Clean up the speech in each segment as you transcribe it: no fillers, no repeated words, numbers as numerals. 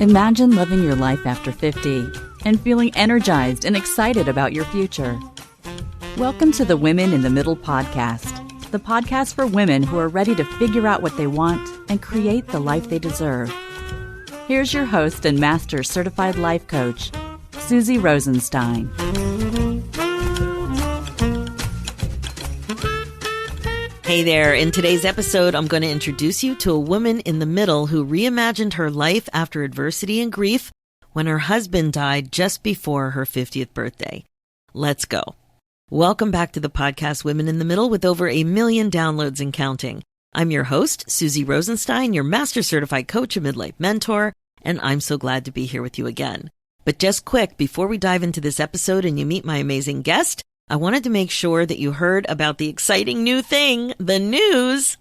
Imagine living your life after 50 and feeling energized and excited about your future. Welcome to the Women in the Middle podcast, the podcast for women who are ready to figure out what they want and create the life they deserve. Here's your host and Master Certified Life Coach, Susie Rosenstein. Hey there. In today's episode, I'm going to introduce you to a woman in the middle who reimagined her life after adversity and grief when her husband died just before her 50th birthday. Let's go. Welcome back to the podcast Women in the Middle with over 1 million downloads and counting. I'm your host, Susie Rosenstein, your Master Certified Coach and Midlife Mentor, and I'm so glad to be here with you again. But just quick, before we dive into this episode and you meet my amazing guest, I wanted to make sure that you heard about the exciting new thing, the news.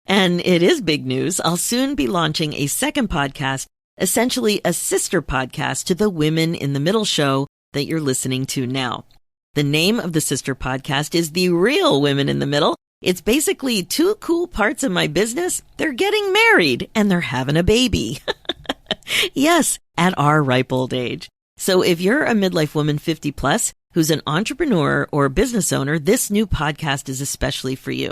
And it is big news. I'll soon be launching a second podcast, essentially a sister podcast to the Women in the Middle show that you're listening to now. The name of the sister podcast is The Real Women in the Middle. It's basically two cool parts of my business. They're getting married and they're having a baby. Yes, at our ripe old age. So if you're a midlife woman 50 plus, who's an entrepreneur or business owner, this new podcast is especially for you.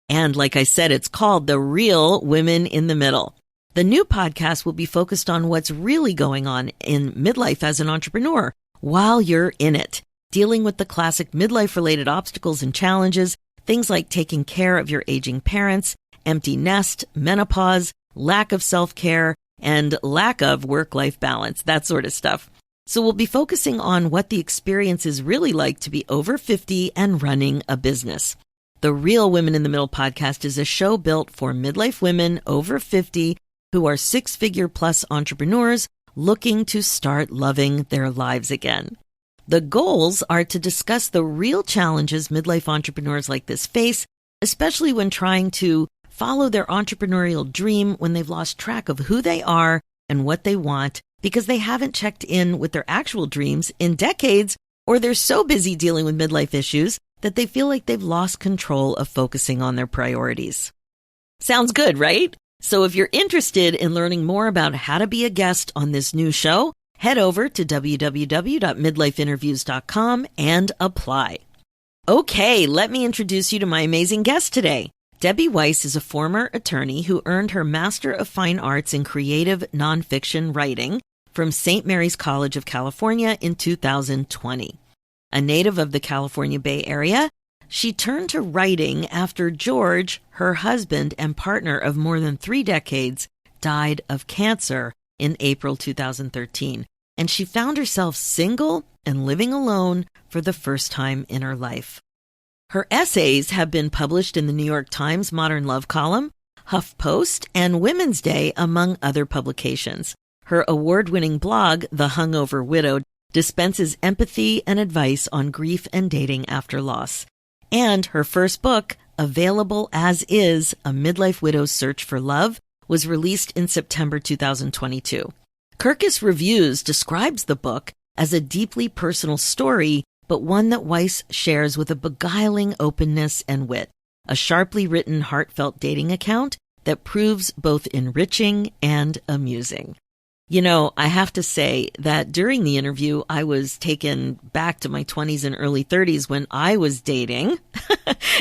And like I said, it's called The Real Women in the Middle. The new podcast will be focused on what's really going on in midlife as an entrepreneur while you're in it, dealing with the classic midlife-related obstacles and challenges, things like taking care of your aging parents, empty nest, menopause, lack of self-care, and lack of work-life balance, that sort of stuff. So we'll be focusing on what the experience is really like to be over 50 and running a business. The Real Women in the Middle podcast is a show built for midlife women over 50 who are six-figure plus entrepreneurs looking to start loving their lives again. The goals are to discuss the real challenges midlife entrepreneurs like this face, especially when trying to follow their entrepreneurial dream when they've lost track of who they are and what they want, because they haven't checked in with their actual dreams in decades, or they're so busy dealing with midlife issues that they feel like they've lost control of focusing on their priorities. Sounds good, right? So if you're interested in learning more about how to be a guest on this new show, head over to www.midlifeinterviews.com and apply. Okay, let me introduce you to my amazing guest today. Debbie Weiss is a former attorney who earned her Master of Fine Arts in Creative Nonfiction Writing from St. Mary's College of California in 2020. A native of the California Bay Area, she turned to writing after George, her husband and partner of more than 3 decades, died of cancer in April 2013, and she found herself single and living alone for the first time in her life. Her essays have been published in the New York Times Modern Love column, HuffPost, and Women's Day, among other publications. Her award-winning blog, The Hungover Widow, dispenses empathy and advice on grief and dating after loss. And her first book, Available as Is, A Midlife Widow's Search for Love, was released in September 2022. Kirkus Reviews describes the book as a deeply personal story, but one that Weiss shares with a beguiling openness and wit, a sharply written, heartfelt dating account that proves both enriching and amusing. You know, I have to say that during the interview, I was taken back to my 20s and early 30s when I was dating.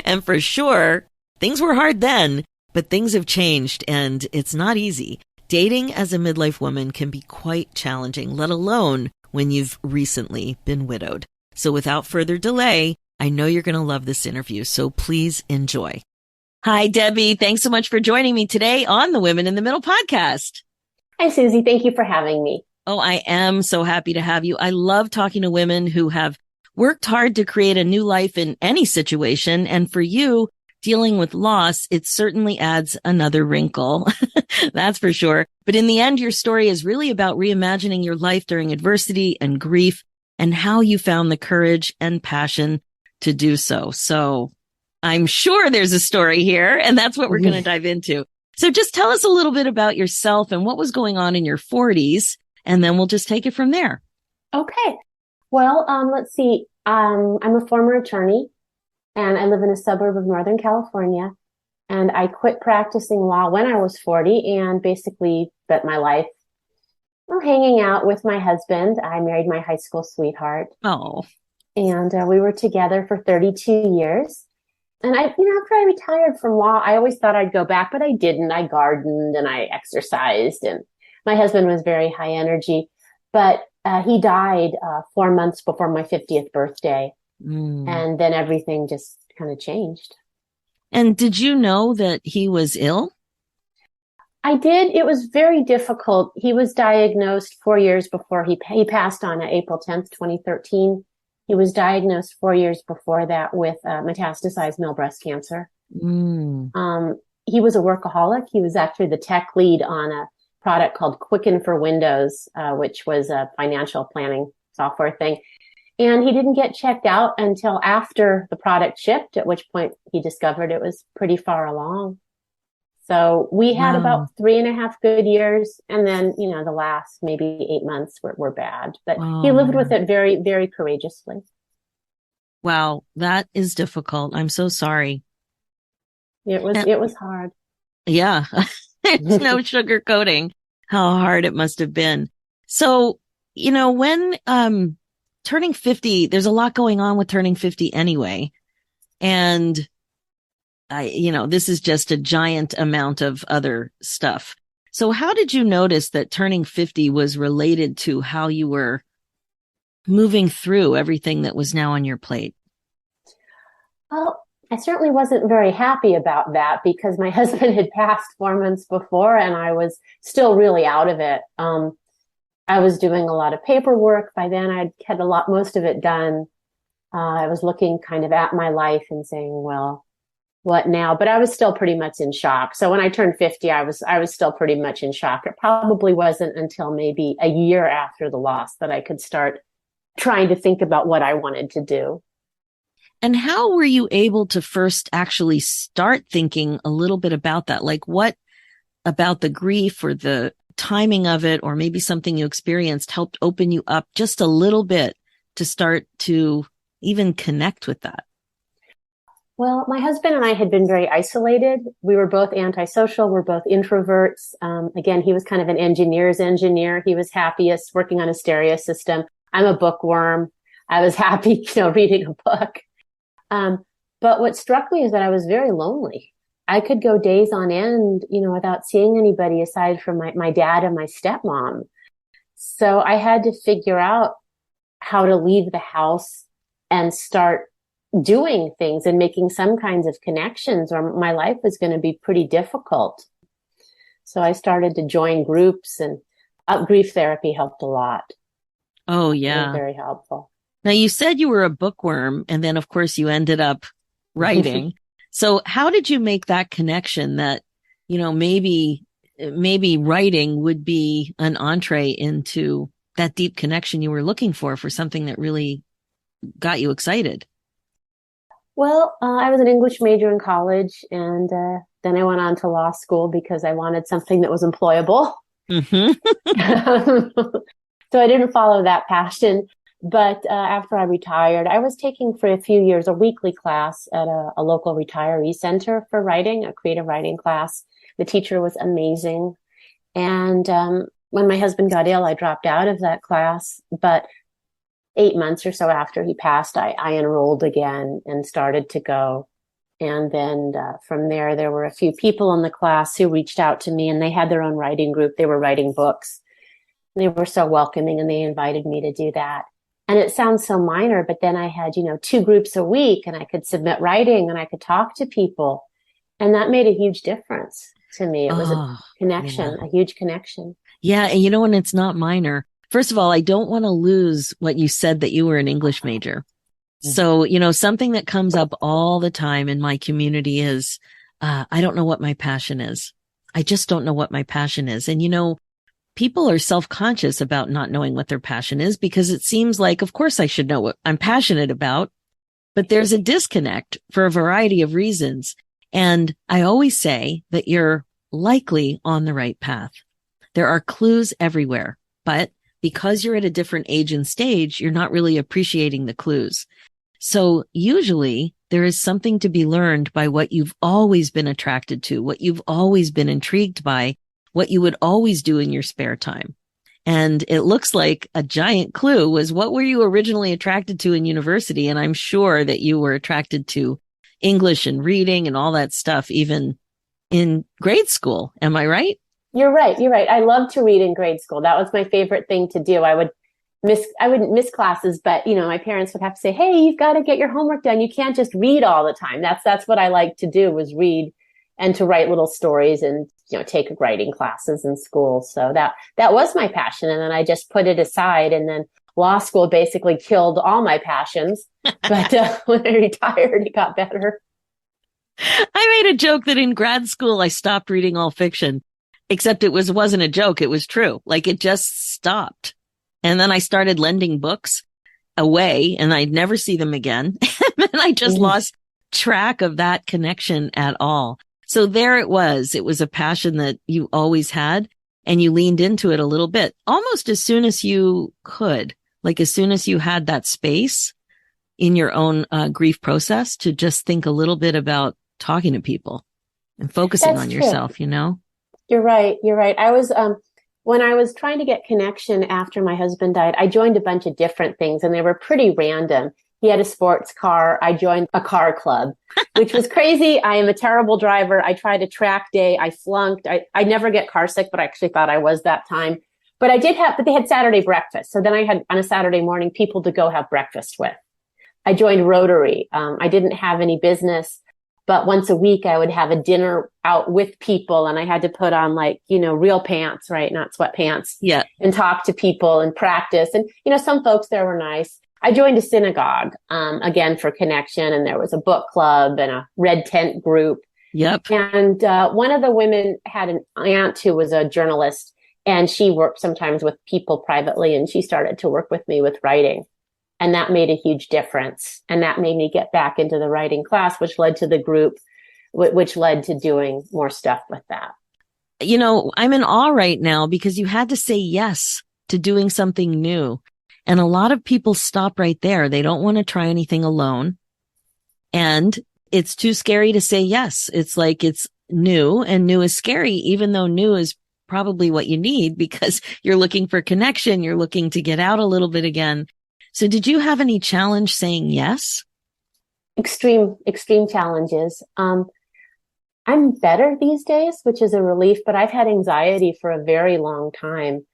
And for sure, things were hard then, but things have changed and it's not easy. Dating as a midlife woman can be quite challenging, let alone when you've recently been widowed. So without further delay, I know you're going to love this interview, so please enjoy. Hi, Debbie. Thanks so much for joining me today on the Women in the Middle podcast. Hi, Susie. Thank you for having me. Oh, I am so happy to have you. I love talking to women who have worked hard to create a new life in any situation. And for you, dealing with loss, it certainly adds another wrinkle. That's for sure. But in the end, your story is really about reimagining your life during adversity and grief and how you found the courage and passion to do so. So I'm sure there's a story here, and that's what we're going to dive into. So just tell us a little bit about yourself and what was going on in your 40s, and then we'll just take it from there. Okay. Well, let's see. I'm a former attorney, and I live in a suburb of Northern California. And I quit practicing law when I was 40 and basically spent my life hanging out with my husband. I married my high school sweetheart. Oh, And we were together for 32 years. And after I retired from law, I always thought I'd go back, but I didn't. I gardened and I exercised, and my husband was very high energy, but he died 4 months before my 50th birthday. And then everything just kind of changed. And did you know that he was ill? I did. It was very difficult. He was diagnosed 4 years before he passed on April 10th, 2013. He was diagnosed 4 years before that with metastasized male breast cancer. He was a workaholic. He was actually the tech lead on a product called Quicken for Windows, which was a financial planning software thing. And he didn't get checked out until after the product shipped, at which point he discovered it was pretty far along. So we had about 3.5 good years. And then, the last maybe 8 months were bad, but he lived with it very, very courageously. Wow. That is difficult. I'm so sorry. It was hard. Yeah. It's no sugarcoating how hard it must have been. So, when, turning 50, there's a lot going on with turning 50 anyway. And this is just a giant amount of other stuff. So how did you notice that turning 50 was related to how you were moving through everything that was now on your plate? Well, I certainly wasn't very happy about that because my husband had passed 4 months before and I was still really out of it. I was doing a lot of paperwork. By then I'd had most of it done. I was looking kind of at my life and saying, well, what now? But I was still pretty much in shock. So when I turned 50, I was still pretty much in shock. It probably wasn't until maybe a year after the loss that I could start trying to think about what I wanted to do. And how were you able to first actually start thinking a little bit about that? Like what about the grief or the timing of it, or maybe something you experienced helped open you up just a little bit to start to even connect with that? Well, my husband and I had been very isolated. We were both antisocial. We're both introverts. Again, he was kind of an engineer's engineer. He was happiest working on a stereo system. I'm a bookworm. I was happy, reading a book. But what struck me is that I was very lonely. I could go days on end, without seeing anybody aside from my dad and my stepmom. So I had to figure out how to leave the house and start doing things and making some kinds of connections, or my life was going to be pretty difficult. So I started to join groups, and grief therapy helped a lot. Oh, yeah. Very helpful. Now, you said you were a bookworm, and then, of course, you ended up writing. So how did you make that connection that, maybe writing would be an entree into that deep connection you were looking for something that really got you excited? Well, I was an English major in college, and then I went on to law school because I wanted something that was employable. So I didn't follow that passion. But after I retired, I was taking for a few years a weekly class at a local retiree center for writing, a creative writing class. The teacher was amazing. And when my husband got ill, I dropped out of that class. But 8 months or so after he passed, I enrolled again and started to go. And then from there were a few people in the class who reached out to me, and they had their own writing group. They were writing books. They were so welcoming, and they invited me to do that. And it sounds so minor, but then I had, 2 groups a week, and I could submit writing and I could talk to people. And that made a huge difference to me. It was a connection, a huge connection. Yeah. And when it's not minor, first of all, I don't want to lose what you said that you were an English major. So, something that comes up all the time in my community is, I don't know what my passion is. I just don't know what my passion is. And, people are self-conscious about not knowing what their passion is because it seems like, of course, I should know what I'm passionate about, but there's a disconnect for a variety of reasons. And I always say that you're likely on the right path. There are clues everywhere, but because you're at a different age and stage, you're not really appreciating the clues. So usually there is something to be learned by what you've always been attracted to, what you've always been intrigued by, what you would always do in your spare time. And it looks like a giant clue was, what were you originally attracted to in university? And I'm sure that you were attracted to English and reading and all that stuff, even in grade school. Am I right? You're right. You're right. I loved to read in grade school. That was my favorite thing to do. I wouldn't miss classes, but my parents would have to say, "Hey, you've got to get your homework done. You can't just read all the time." That's what I liked to do, was read and to write little stories and, take writing classes in school. So that was my passion. And then I just put it aside, and then law school basically killed all my passions. But when I retired, it got better. I made a joke that in grad school, I stopped reading all fiction, except it wasn't a joke. It was true. Like, it just stopped. And then I started lending books away, and I'd never see them again. And I just lost track of that connection at all. So there it was. It was a passion that you always had, and you leaned into it a little bit, almost as soon as you could, like as soon as you had that space in your own grief process to just think a little bit about talking to people and focusing on yourself, You're right. You're right. I was, when I was trying to get connection after my husband died, I joined a bunch of different things, and they were pretty random. He had a sports car. I joined a car club, which was crazy. I am a terrible driver. I tried a track day. I flunked. I never get car sick, but I actually thought I was that time. But but they had Saturday breakfast. So then I had, on a Saturday morning, people to go have breakfast with. I joined Rotary. I didn't have any business, but once a week I would have a dinner out with people, and I had to put on real pants, right? Not sweatpants. Yeah. And talk to people and practice. And, some folks there were nice. I joined a synagogue, again, for connection, and there was a book club and a red tent group. Yep. And one of the women had an aunt who was a journalist, and she worked sometimes with people privately, and she started to work with me with writing. And that made a huge difference. And that made me get back into the writing class, which led to the group, which led to doing more stuff with that. I'm in awe right now because you had to say yes to doing something new. And a lot of people stop right there. They don't want to try anything alone. And it's too scary to say yes. It's like it's new, and new is scary, even though new is probably what you need because you're looking for connection. You're looking to get out a little bit again. So did you have any challenge saying yes? Extreme challenges. I'm better these days, which is a relief, but I've had anxiety for a very long time.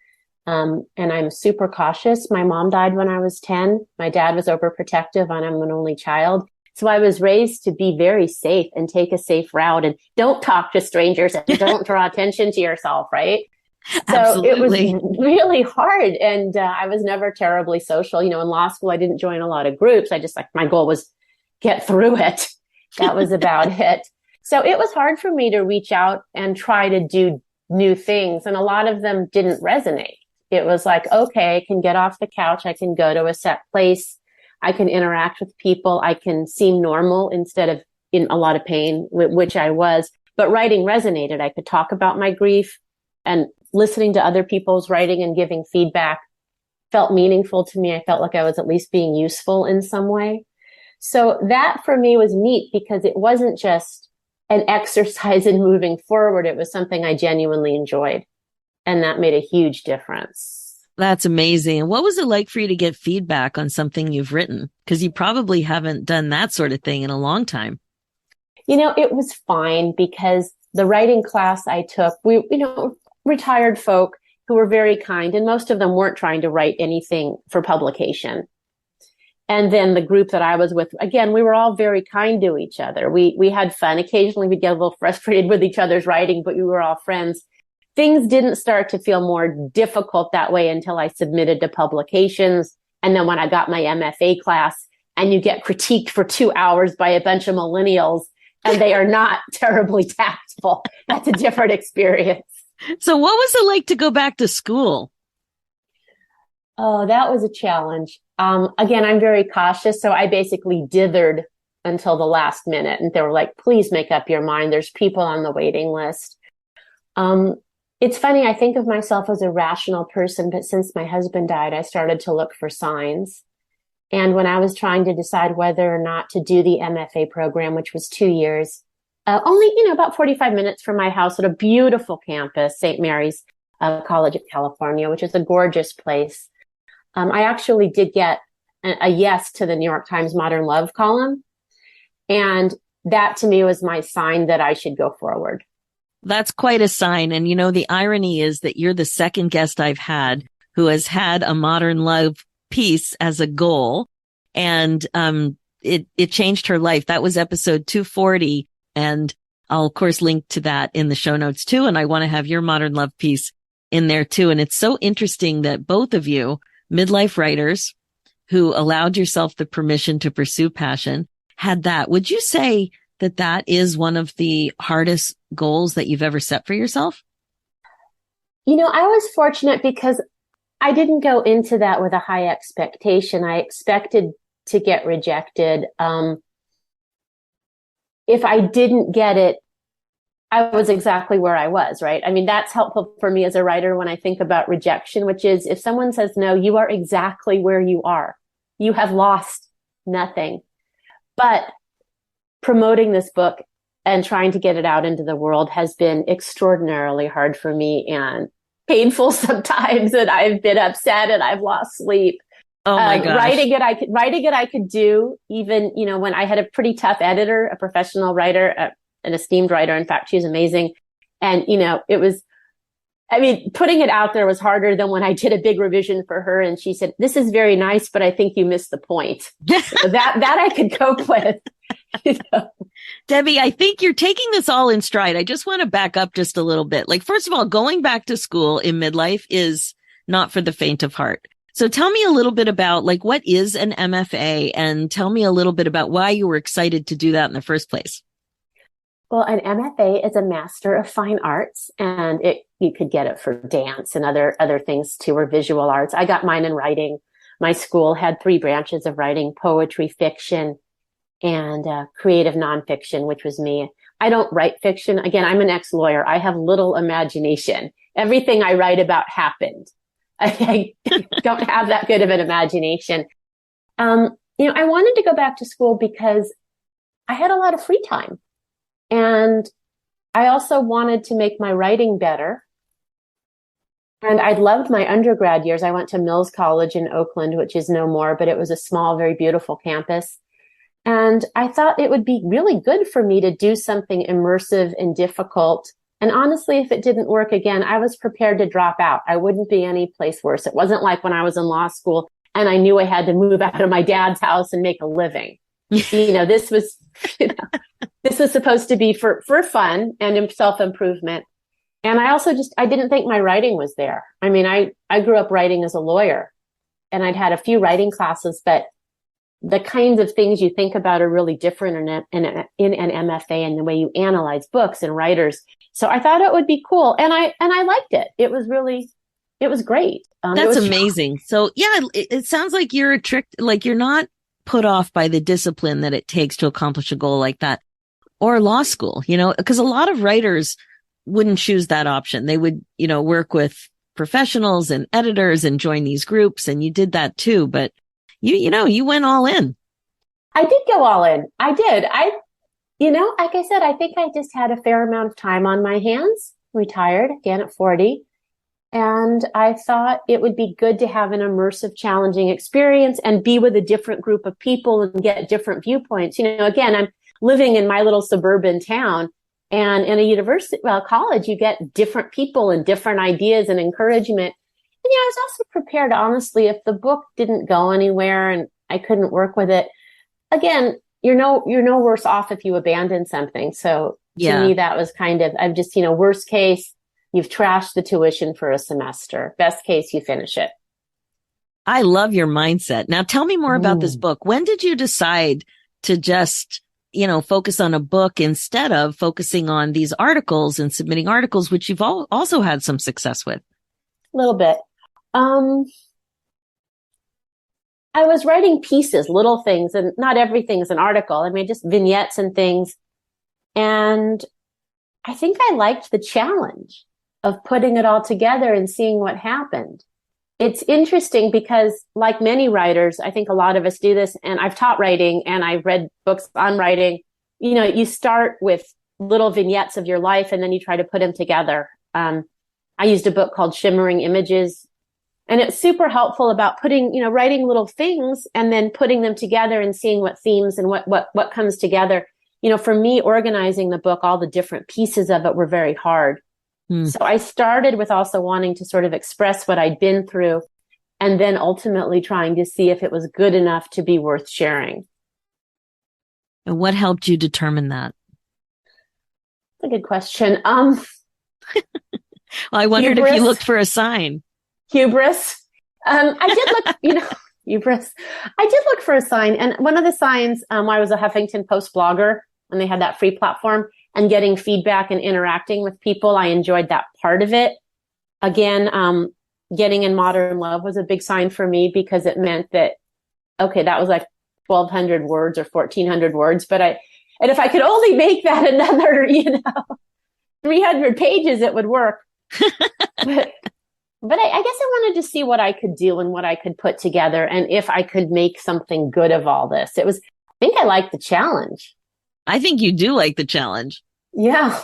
And I'm super cautious. My mom died when I was 10. My dad was overprotective, and I'm an only child. So I was raised to be very safe and take a safe route, and don't talk to strangers and don't draw attention to yourself, right? So Absolutely. It was really hard. And I was never terribly social. In law school, I didn't join a lot of groups. I just my goal was get through it. That was about it. So it was hard for me to reach out and try to do new things. And a lot of them didn't resonate. It was like, okay, I can get off the couch. I can go to a set place. I can interact with people. I can seem normal instead of in a lot of pain, which I was. But writing resonated. I could talk about my grief, and listening to other people's writing and giving feedback felt meaningful to me. I felt like I was at least being useful in some way. So that for me was neat because it wasn't just an exercise in moving forward. It was something I genuinely enjoyed. And that made a huge difference. That's amazing. And what was it like for you to get feedback on something you've written? Because you probably haven't done that sort of thing in a long time. It was fine because the writing class I took, we retired folk who were very kind, and most of them weren't trying to write anything for publication. And then the group that I was with, again, we were all very kind to each other. We had fun. Occasionally we'd get a little frustrated with each other's writing, but we were all friends. Things didn't start to feel more difficult that way until I submitted to publications. And then when I got my MFA class, and you get critiqued for 2 hours by a bunch of millennials, and they are not terribly tactful. That's a different experience. So what was it like to go back to school? Oh, that was a challenge. Again, I'm very cautious. So I basically dithered until the last minute. And they were like, please make up your mind. There's people on the waiting list. It's funny. I think of myself as a rational person, but since my husband died, I started to look for signs. And when I was trying to decide whether or not to do the MFA program, which was 2 years, only, about 45 minutes from my house at a beautiful campus, St. Mary's College of California, which is a gorgeous place. I actually did get a yes to the New York Times Modern Love column. And that to me was my sign that I should go forward. That's quite a sign. And the irony is that you're the second guest I've had who has had a modern love piece as a goal. And it changed her life. That was episode 240. And I'll, of course, link to that in the show notes, too. And I want to have your modern love piece in there, too. And it's so interesting that both of you, midlife writers who allowed yourself the permission to pursue passion, had that. Would you say that that is one of the hardest goals that you've ever set for yourself? I was fortunate because I didn't go into that with a high expectation. I expected to get rejected. If I didn't get it, I was exactly where I was, right? I mean, that's helpful for me as a writer when I think about rejection, which is if someone says no, you are exactly where you are. You have lost nothing. But promoting this book and trying to get it out into the world has been extraordinarily hard for me and painful sometimes. And I've been upset and I've lost sleep. Oh my gosh. Writing it, I could do even, when I had a pretty tough editor, a professional writer, an esteemed writer. In fact, she was amazing. And, putting it out there was harder than when I did a big revision for her. And she said, this is very nice, but I think you missed the point. that I could cope with. Debbie, I think you're taking this all in stride. I just want to back up just a little bit. Like, first of all, going back to school in midlife is not for the faint of heart. So tell me a little bit about what is an MFA, and tell me a little bit about why you were excited to do that in the first place. Well, an MFA is a Master of Fine Arts, and you could get it for dance and other things too, or visual arts. I got mine in writing. My school had 3 branches of writing: poetry, fiction, and creative nonfiction, which was me. I don't write fiction. Again, I'm an ex-lawyer. I have little imagination. Everything I write about happened. I don't have that good of an imagination. I wanted to go back to school because I had a lot of free time. And I also wanted to make my writing better. And I loved my undergrad years. I went to Mills College in Oakland, which is no more, but it was a small, very beautiful campus. And I thought it would be really good for me to do something immersive and difficult. And honestly, if it didn't work again, I was prepared to drop out. I wouldn't be any place worse. It wasn't like when I was in law school and I knew I had to move out of my dad's house and make a living. This was, this was supposed to be for fun and self-improvement. And I didn't think my writing was there. I mean, I grew up writing as a lawyer, and I'd had a few writing classes, but the kinds of things you think about are really different in an MFA, and the way you analyze books and writers. So I thought it would be cool. And I liked it. It was great. That's amazing. So yeah, it sounds like you're you're not put off by the discipline that it takes to accomplish a goal like that, or law school, because a lot of writers wouldn't choose that option. They would, work with professionals and editors and join these groups. And you did that too, but you went all in. I did go all in. I did. Like I said, I think I just had a fair amount of time on my hands, retired again at 40. And I thought it would be good to have an immersive, challenging experience and be with a different group of people and get different viewpoints. Again, I'm living in my little suburban town, and in a college, you get different people and different ideas and encouragement. And I was also prepared, honestly, if the book didn't go anywhere and I couldn't work with it, again, you're no worse off if you abandon something. So to me, that was I'm just, worst case, you've trashed the tuition for a semester. Best case, you finish it. I love your mindset. Now tell me more about this book. When did you decide to just, focus on a book instead of focusing on these articles and submitting articles, which you've also had some success with? A little bit. I was writing pieces, little things, and not everything's an article. Just vignettes and things. And I think I liked the challenge of putting it all together and seeing what happened. It's interesting because, like many writers, I think a lot of us do this, and I've taught writing and I've read books on writing. You know, you start with little vignettes of your life and then you try to put them together. I used a book called Shimmering Images, and it's super helpful about writing little things and then putting them together and seeing what themes and what comes together. You know, for me, organizing the book, all the different pieces of it were very hard. So I started with also wanting to sort of express what I'd been through, and then ultimately trying to see if it was good enough to be worth sharing. And what helped you determine that? That's a good question. Well, I wondered Hubris. if you looked for a sign. Hubris. I did look, hubris. I did look for a sign. And one of the signs, I was a Huffington Post blogger and they had that free platform, and getting feedback and interacting with people. I enjoyed that part of it. Again, getting in modern love was a big sign for me because it meant that, okay, that was like 1,200 words or 1,400 words. And if I could only make that another, 300 pages, it would work. But I guess I wanted to see what I could do and what I could put together and if I could make something good of all this. I think I liked the challenge. I think you do like the challenge. Yeah.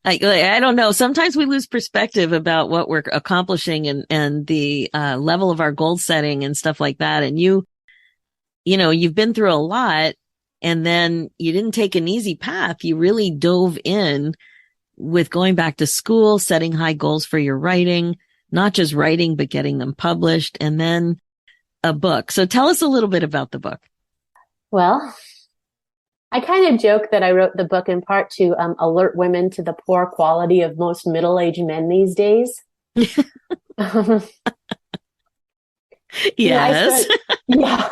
I don't know. Sometimes we lose perspective about what we're accomplishing and the level of our goal setting and stuff like that. And you've been through a lot, and then you didn't take an easy path. You really dove in with going back to school, setting high goals for your writing, not just writing, but getting them published, and then a book. So tell us a little bit about the book. Well, I kind of joke that I wrote the book in part to alert women to the poor quality of most middle-aged men these days. Yes. Yeah.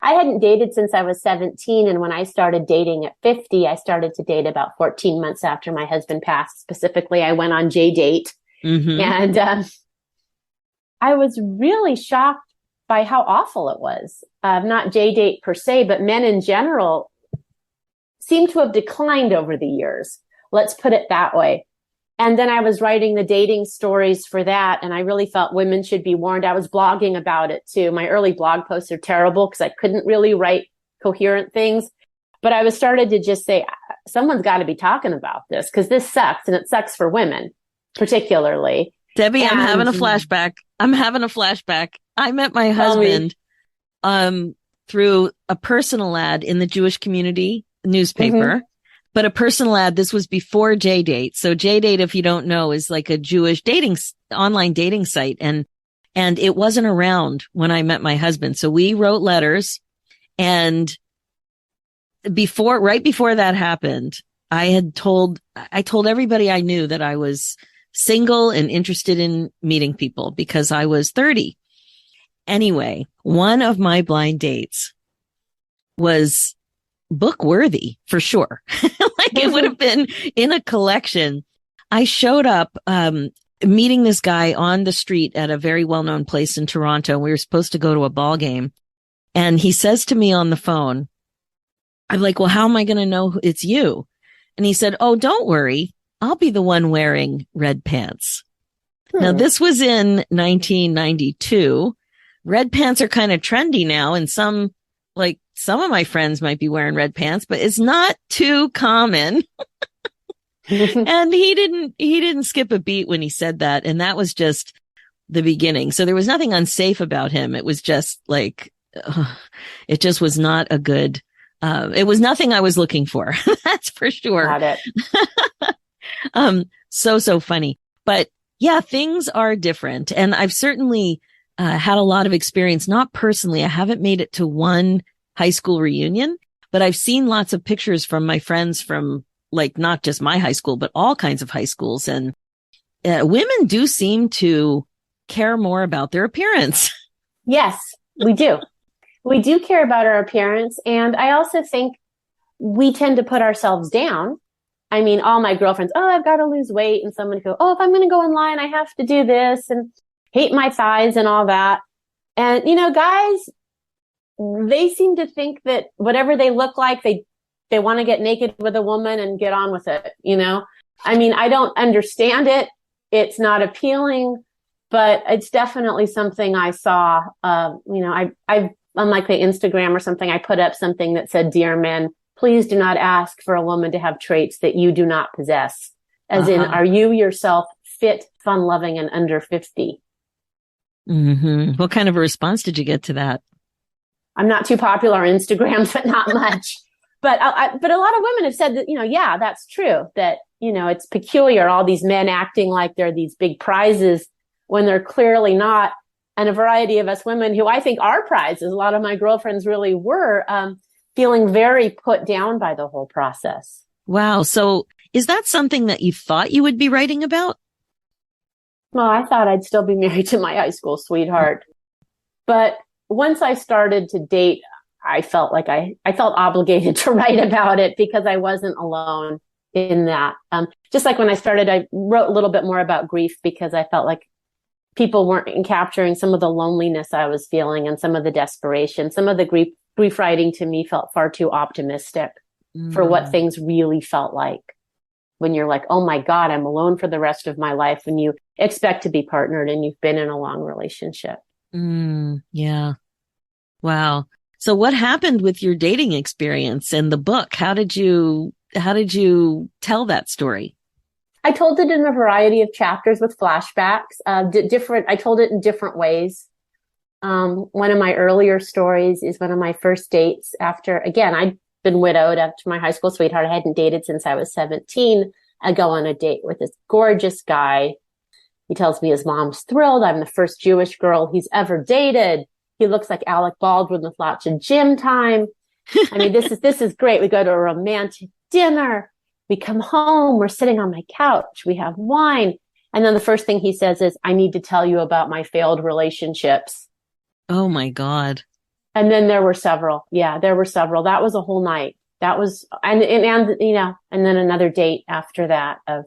I hadn't dated since I was 17. And when I started dating at 50, I started to date about 14 months after my husband passed. Specifically, I went on J-Date. Mm-hmm. And I was really shocked by how awful it was. Not J-Date per se, but men in general seem to have declined over the years. Let's put it that way. And then I was writing the dating stories for that, and I really felt women should be warned. I was blogging about it too. My early blog posts are terrible because I couldn't really write coherent things. But I was started to just say, someone's got to be talking about this because this sucks, and it sucks for women particularly. Debbie, I'm having a flashback. I met my husband through a personal ad in the Jewish community newspaper. Mm-hmm. But a personal ad, this was before J-Date. So J-Date, if you don't know, is like a Jewish online dating site. And it wasn't around when I met my husband. So we wrote letters, and right before that happened, I told everybody I knew that I was single and interested in meeting people because I was 30. Anyway, one of my blind dates was book worthy for sure. It would have been in a collection. I showed up, meeting this guy on the street at a very well-known place in Toronto. We were supposed to go to a ball game. And he says to me on the phone, I'm like, well, how am I going to know it's you? And he said, oh, don't worry. I'll be the one wearing red pants. Now, this was in 1992. Red pants are kind of trendy now, and some of my friends might be wearing red pants, but it's not too common. And he didn't skip a beat when he said that. And that was just the beginning. So there was nothing unsafe about him. It was just like, it just was not a good, it was nothing I was looking for. That's for sure. Got it. So funny. But yeah, things are different. And I've certainly had a lot of experience, not personally. I haven't made it to one high school reunion, but I've seen lots of pictures from my friends from not just my high school, but all kinds of high schools. And women do seem to care more about their appearance. Yes, we do. We do care about our appearance. And I also think we tend to put ourselves down. I mean, all my girlfriends, oh, I've got to lose weight. And someone go, oh, if I'm going to go online, I have to do this and hate my thighs and all that. And, guys, they seem to think that whatever they look like, they want to get naked with a woman and get on with it. I mean, I don't understand it. It's not appealing. But it's definitely something I saw. I on like the Instagram or something, I put up something that said, "Dear men, please do not ask for a woman to have traits that you do not possess." As in, are you yourself fit, fun-loving, and under 50? Mm-hmm. What kind of a response did you get to that? I'm not too popular on Instagram, but not much. But but a lot of women have said that, yeah, that's true. That, it's peculiar, all these men acting like they're these big prizes when they're clearly not. And a variety of us women who I think are prizes, a lot of my girlfriends really were, feeling very put down by the whole process. Wow. So is that something that you thought you would be writing about? Well, I thought I'd still be married to my high school sweetheart. But once I started to date, I felt like I felt obligated to write about it because I wasn't alone in that. Just like when I started, I wrote a little bit more about grief because I felt like people weren't capturing some of the loneliness I was feeling and some of the desperation. Some of the grief writing to me felt far too optimistic for what things really felt like. When you're like, oh my God, I'm alone for the rest of my life, and you expect to be partnered and you've been in a long relationship. Yeah. Wow. So what happened with your dating experience and the book? How did you tell that story? I told it in a variety of chapters with flashbacks, I told it in different ways. One of my earlier stories is one of my first dates after, again, I'd been widowed after my high school sweetheart. I hadn't dated since I was 17. I go on a date with this gorgeous guy. He tells me his mom's thrilled. I'm the first Jewish girl he's ever dated. He looks like Alec Baldwin with lots of gym time. I mean, this is great. We go to a romantic dinner. We come home. We're sitting on my couch. We have wine. And then the first thing he says is, I need to tell you about my failed relationships. Oh my God. And then there were several. Yeah, there were several. That was a whole night. That was, and then another date after that of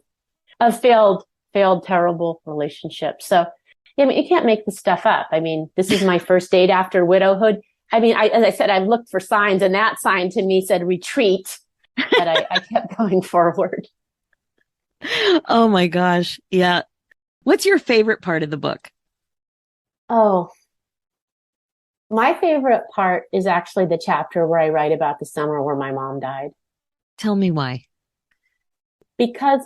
failed, terrible relationships. So, I mean, you can't make this stuff up. I mean, this is my first date after widowhood. I mean, as I said, I've looked for signs, and that sign to me said retreat, but I kept going forward. Oh my gosh. Yeah. What's your favorite part of the book? Oh, my favorite part is actually the chapter where I write about the summer where my mom died. Tell me why. Because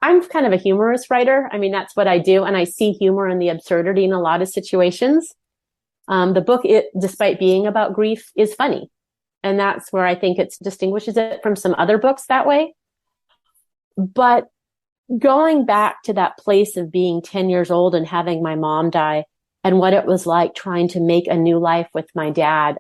I'm kind of a humorous writer. I mean, that's what I do. And I see humor in the absurdity in a lot of situations. The book, despite being about grief, is funny. And that's where I think it distinguishes it from some other books that way. But going back to that place of being 10 years old and having my mom die and what it was like trying to make a new life with my dad,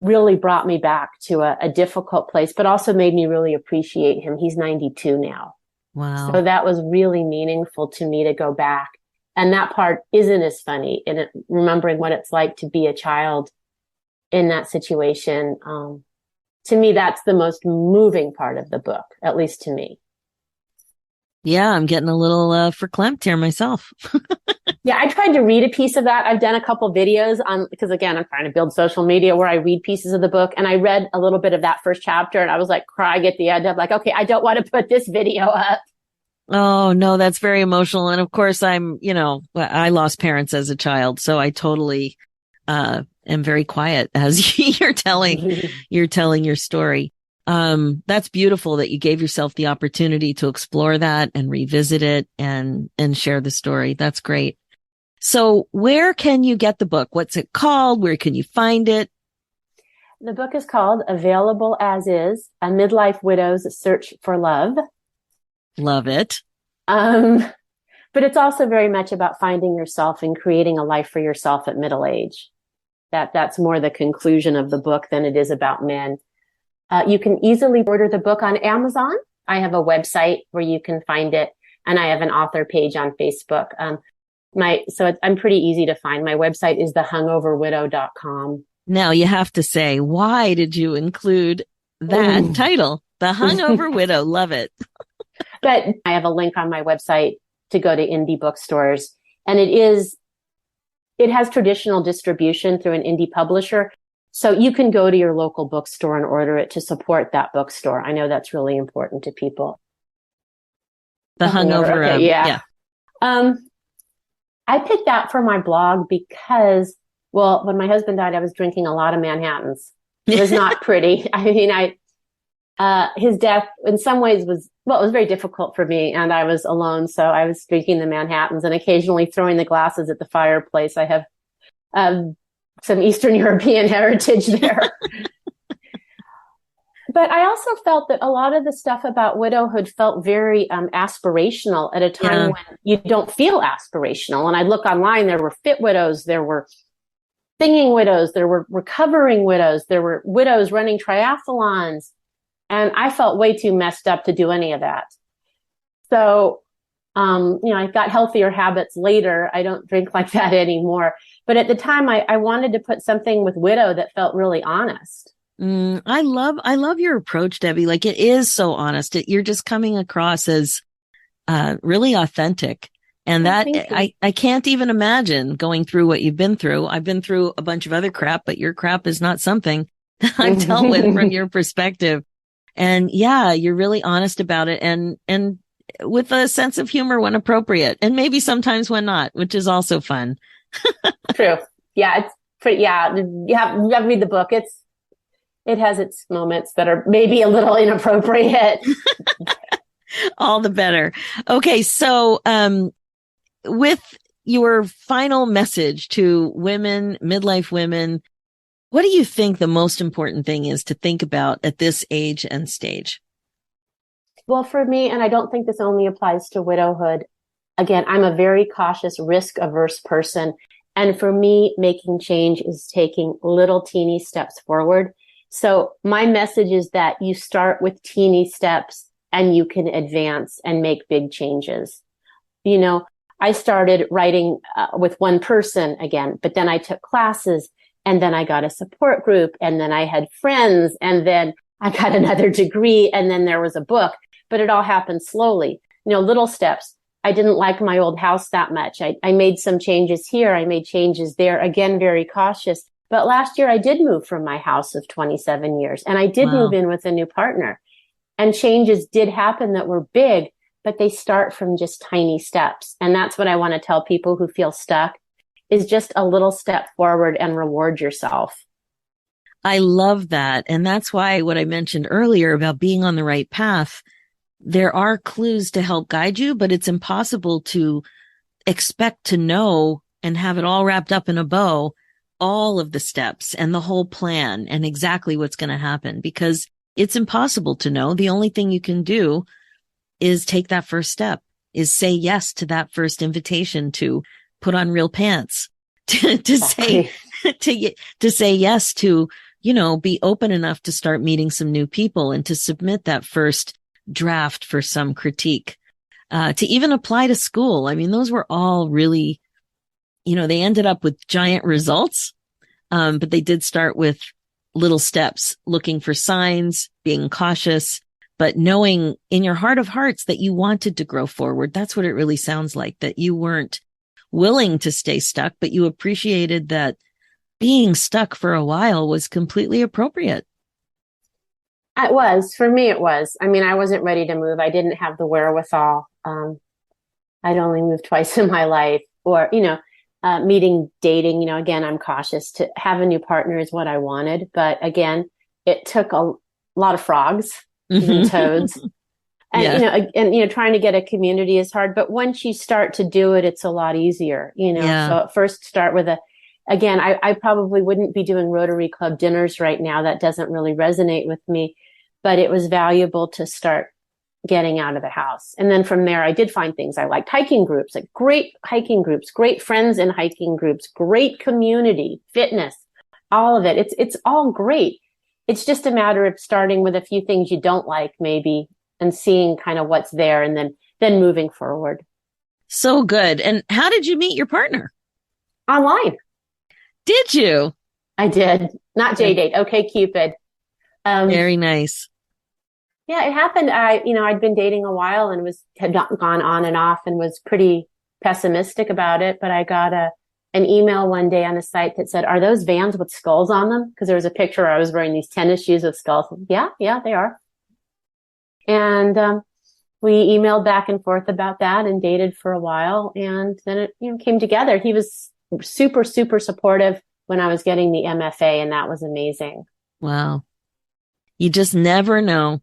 really brought me back to a difficult place, but also made me really appreciate him. He's 92 now. Wow. So that was really meaningful to me to go back. And that part isn't as funny in remembering what it's like to be a child in that situation. To me, that's the most moving part of the book, at least to me. Yeah, I'm getting a little verklempt here myself. Yeah, I tried to read a piece of that. I've done a couple videos because again, I'm trying to build social media where I read pieces of the book, and I read a little bit of that first chapter and I was like crying at the end. I'm like, okay, I don't want to put this video up. Oh no, that's very emotional. And of course I lost parents as a child, so I totally, am very quiet as you're telling your story. That's beautiful that you gave yourself the opportunity to explore that and revisit it and share the story. That's great. So where can you get the book? What's it called? Where can you find it? The book is called Available As Is, A Midlife Widow's Search for Love. Love it. But it's also very much about finding yourself and creating a life for yourself at middle age. That's more the conclusion of the book than it is about men. You can easily order the book on Amazon. I have a website where you can find it, and I have an author page on Facebook. I'm pretty easy to find. My website is thehungoverwidow.com. Now you have to say, why did you include that title? The Hungover Widow. Love it. But I have a link on my website to go to indie bookstores, and it has traditional distribution through an indie publisher. So you can go to your local bookstore and order it to support that bookstore. I know that's really important to people. The Hungover. Okay, yeah. Um, I picked that for my blog because, well, when my husband died, I was drinking a lot of Manhattans. It was not pretty. I mean, his death in some ways was, well, it was very difficult for me, and I was alone. So I was drinking the Manhattans and occasionally throwing the glasses at the fireplace. I have some Eastern European heritage there. But I also felt that a lot of the stuff about widowhood felt very aspirational at a time when you don't feel aspirational. And I look online, there were fit widows, there were singing widows, there were recovering widows, there were widows running triathlons. And I felt way too messed up to do any of that. So, I got healthier habits later. I don't drink like that anymore. But at the time, I wanted to put something with widow that felt really honest. I love your approach, Debbie. Like, it is so honest. You're just coming across as really authentic. And that I can't even imagine going through what you've been through. I've been through a bunch of other crap, but your crap is not something that I've dealt with from your perspective. And yeah, you're really honest about it, and with a sense of humor when appropriate, and maybe sometimes when not, which is also fun. True. Yeah, it's pretty. Yeah, you have to read the book. It has its moments that are maybe a little inappropriate. All the better. Okay, so with your final message to women, midlife women, what do you think the most important thing is to think about at this age and stage? Well, for me, and I don't think this only applies to widowhood, again, I'm a very cautious, risk-averse person. And for me, making change is taking little teeny steps forward. So my message is that you start with teeny steps and you can advance and make big changes. I started writing with one person again, but then I took classes, and then I got a support group, and then I had friends, and then I got another degree, and then there was a book. But it all happened slowly, little steps. I didn't like my old house that much. I made some changes here. I made changes there. Again, very cautious. But last year I did move from my house of 27 years, and I did move in with a new partner. And changes did happen that were big, but they start from just tiny steps. And that's what I want to tell people who feel stuck, is just a little step forward and reward yourself. I love that. And that's why what I mentioned earlier about being on the right path, there are clues to help guide you, but it's impossible to expect to know and have it all wrapped up in a bow, all of the steps and the whole plan and exactly what's going to happen, because it's impossible to know. The only thing you can do is take that first step, is say yes to that first invitation to put on real pants, to say yes to, be open enough to start meeting some new people and to submit that first draft for some critique, to even apply to school. I mean, those were all really, they ended up with giant results. But they did start with little steps, looking for signs, being cautious, but knowing in your heart of hearts that you wanted to grow forward. That's what it really sounds like, that you weren't willing to stay stuck, but you appreciated that being stuck for a while was completely appropriate. It was. For me, it was. I mean, I wasn't ready to move. I didn't have the wherewithal. I'd only moved twice in my life, or, dating, again, I'm cautious. To have a new partner is what I wanted. But again, it took a lot of frogs and toads. And, trying to get a community is hard. But once you start to do it, it's a lot easier, So at first start with I probably wouldn't be doing Rotary Club dinners right now. That doesn't really resonate with me. But it was valuable to start getting out of the house. And then from there, I did find things I liked. Hiking groups, like great hiking groups, great friends in hiking groups, great community, fitness, all of it. It's all great. It's just a matter of starting with a few things you don't like, maybe, and seeing kind of what's there, and then moving forward. So good. And how did you meet your partner? Online. Did you? I did. Not JDate. Okay, Cupid. Very nice. Yeah, it happened. I'd been dating a while and had gone on and off and was pretty pessimistic about it. But I got an email one day on a site that said, "Are those Vans with skulls on them?" Because there was a picture where I was wearing these tennis shoes with skulls. Yeah, they are. And we emailed back and forth about that and dated for a while. And then it, came together. He was super, super supportive when I was getting the MFA, and that was amazing. Wow. You just never know.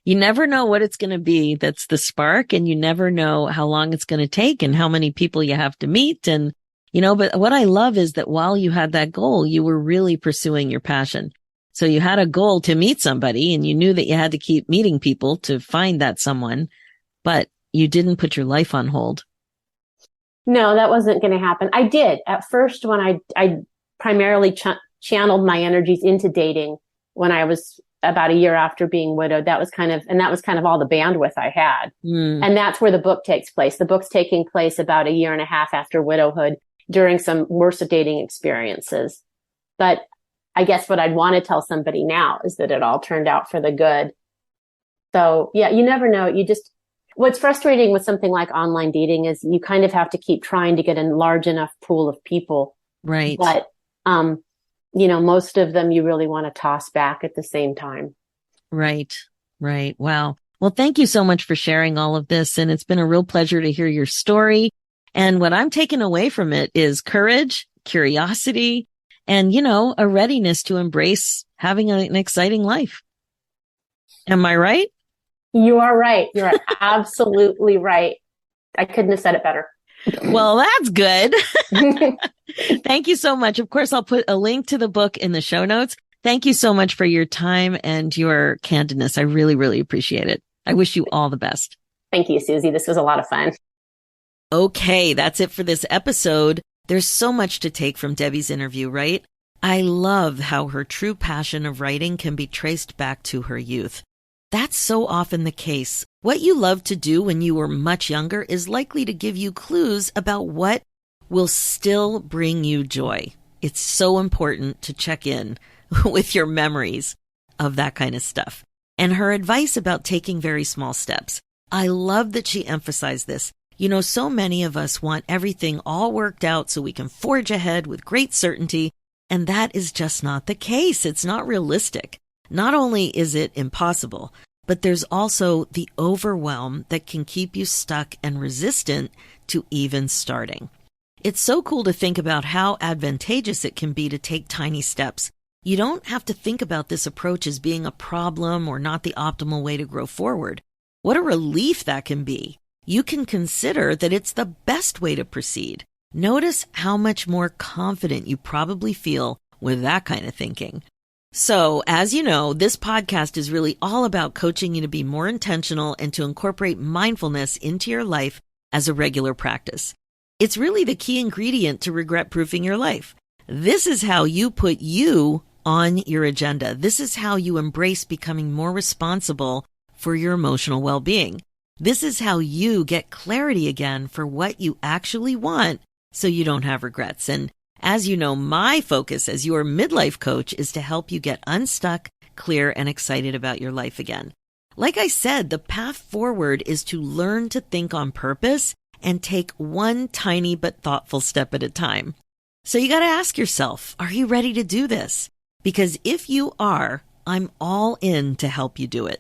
You never know what it's going to be that's the spark, and you never know how long it's going to take and how many people you have to meet. And, but what I love is that while you had that goal, you were really pursuing your passion. So you had a goal to meet somebody, and you knew that you had to keep meeting people to find that someone, but you didn't put your life on hold. No, that wasn't going to happen. I did at first when I primarily channeled my energies into dating when I was about a year after being widowed. That was kind of all the bandwidth I had. And that's where the book takes place. The book's taking place about a year and a half after widowhood during some worse dating experiences. But I guess what I'd want to tell somebody now is that it all turned out for the good. So yeah, you never know. What's frustrating with something like online dating is you kind of have to keep trying to get a large enough pool of people. Right. But, most of them you really want to toss back at the same time. Right. Right. Wow. Well, thank you so much for sharing all of this. And it's been a real pleasure to hear your story. And what I'm taking away from it is courage, curiosity, and, a readiness to embrace having an exciting life. Am I right? You are right. You're absolutely right. I couldn't have said it better. Well, that's good. Thank you so much. Of course, I'll put a link to the book in the show notes. Thank you so much for your time and your candidness. I really, really appreciate it. I wish you all the best. Thank you, Susie. This was a lot of fun. Okay, that's it for this episode. There's so much to take from Debbie's interview, right? I love how her true passion of writing can be traced back to her youth. That's so often the case. What you loved to do when you were much younger is likely to give you clues about what will still bring you joy. It's so important to check in with your memories of that kind of stuff. And her advice about taking very small steps. I love that she emphasized this. So many of us want everything all worked out so we can forge ahead with great certainty. And that is just not the case. It's not realistic. Not only is it impossible, but there's also the overwhelm that can keep you stuck and resistant to even starting. It's so cool to think about how advantageous it can be to take tiny steps. You don't have to think about this approach as being a problem or not the optimal way to grow forward. What a relief that can be. You can consider that it's the best way to proceed. Notice how much more confident you probably feel with that kind of thinking. So, as you know, this podcast is really all about coaching you to be more intentional and to incorporate mindfulness into your life as a regular practice. It's really the key ingredient to regret-proofing your life. This is how you put you on your agenda. This is how you embrace becoming more responsible for your emotional well-being. This is how you get clarity again for what you actually want so you don't have regrets. And as you know, my focus as your midlife coach is to help you get unstuck, clear, and excited about your life again. Like I said, the path forward is to learn to think on purpose and take one tiny but thoughtful step at a time. So you got to ask yourself, are you ready to do this? Because if you are, I'm all in to help you do it.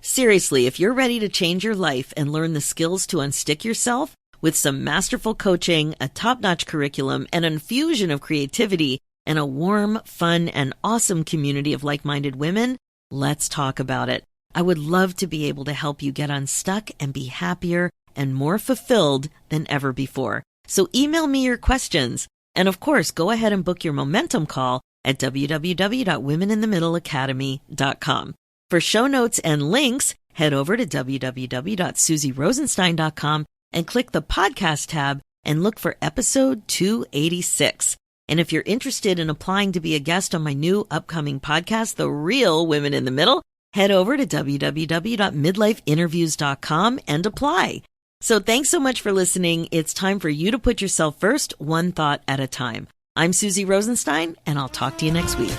Seriously, if you're ready to change your life and learn the skills to unstick yourself with some masterful coaching, a top-notch curriculum, and an infusion of creativity, and a warm, fun, and awesome community of like-minded women, let's talk about it. I would love to be able to help you get unstuck and be happier and more fulfilled than ever before. So email me your questions. And of course, go ahead and book your momentum call at www.womeninthemiddleacademy.com. For show notes and links, head over to www.susierosenstein.com and click the podcast tab and look for episode 286. And if you're interested in applying to be a guest on my new upcoming podcast, The Real Women in the Middle, head over to www.midlifeinterviews.com and apply. So thanks so much for listening. It's time for you to put yourself first, one thought at a time. I'm Susie Rosenstein, and I'll talk to you next week.